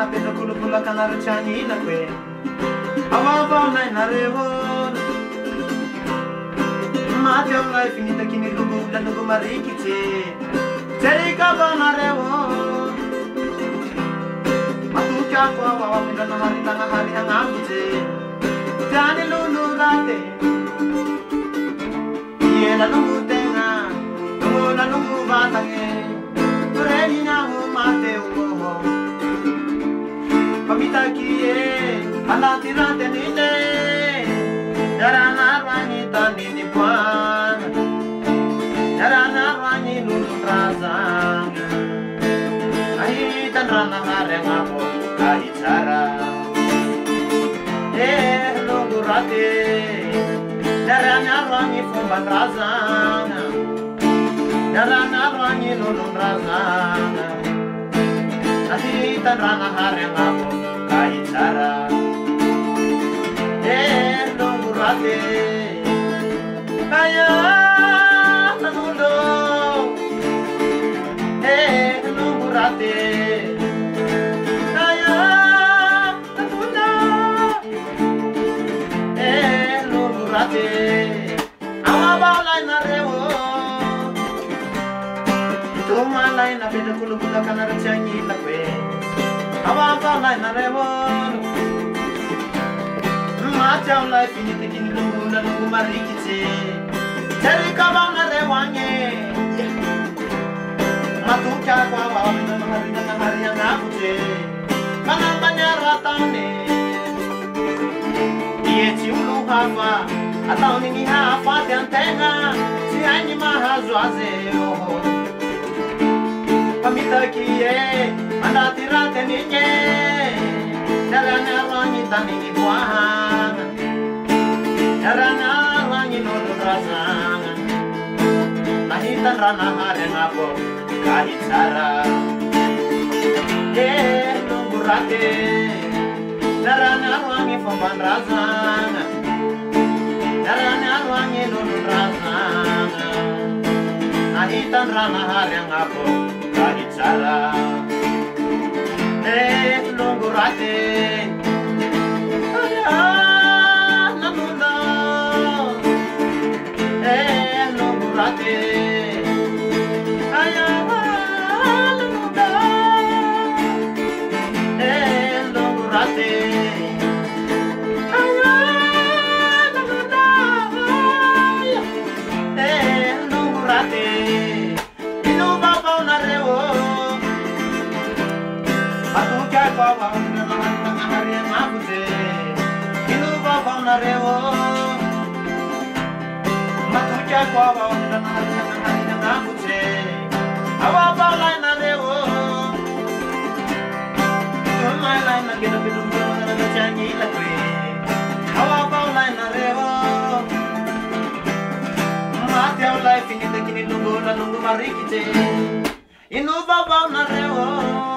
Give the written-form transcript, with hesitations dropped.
napetrak'olokolo akanarotran'ny ilako e avaovao nay nareo maty aminay finitaky ny longo marikitsy jerika avao nareo matoky ako ao amindranahary hagnambotse tiany lolo rate iela longo tegna longola longo vatagny reninyaho mateo pamitaky e anaty nile yaranaro agny taniny boana yaranaro agny lolondrazagna ahitandranaary agnabo kahitsara longo rate yaranaro agny fombandrazagna yaranaro agny lolondrazagna ahitandranaary agnabo kahitsara longo rate aya nanundo longo rate aya nanundo longo rate awabalay nareo tumalay napetrak'olokolo akanaratsiagny ilako e awabalay nareo maty aolay finitaky ny longo marikitsy jerika avao nareo agny matoky ako ao aminanahary agnabotse manambaniaratany ietsy olo hafa ataony ny hafaty antegna tsy hainy mahazo azy eo pamitaky e anaty rateniny yaranaro agny taniny boana yaranaro agny lolondrazagna nahitandranaary agnabo kahitsara longo rate yaranaro agny fombandrazagna yaranaro agny lolondrazagna nahitandranaary agnabo kahitsara longo rate nanundo longo rate aya nanundo longo rate aya nanundo longo rate inuvavao nareo matoky ako ao aminanahary agnabotse inuvavao nareo matoky ako ao aminanahary agnabotse avavao lay nareo tumay lay nagenabedomanagatsyagny ilako e avavao lay nareo maty ao lay finitaky ny longo marikitsy inuvavao nareo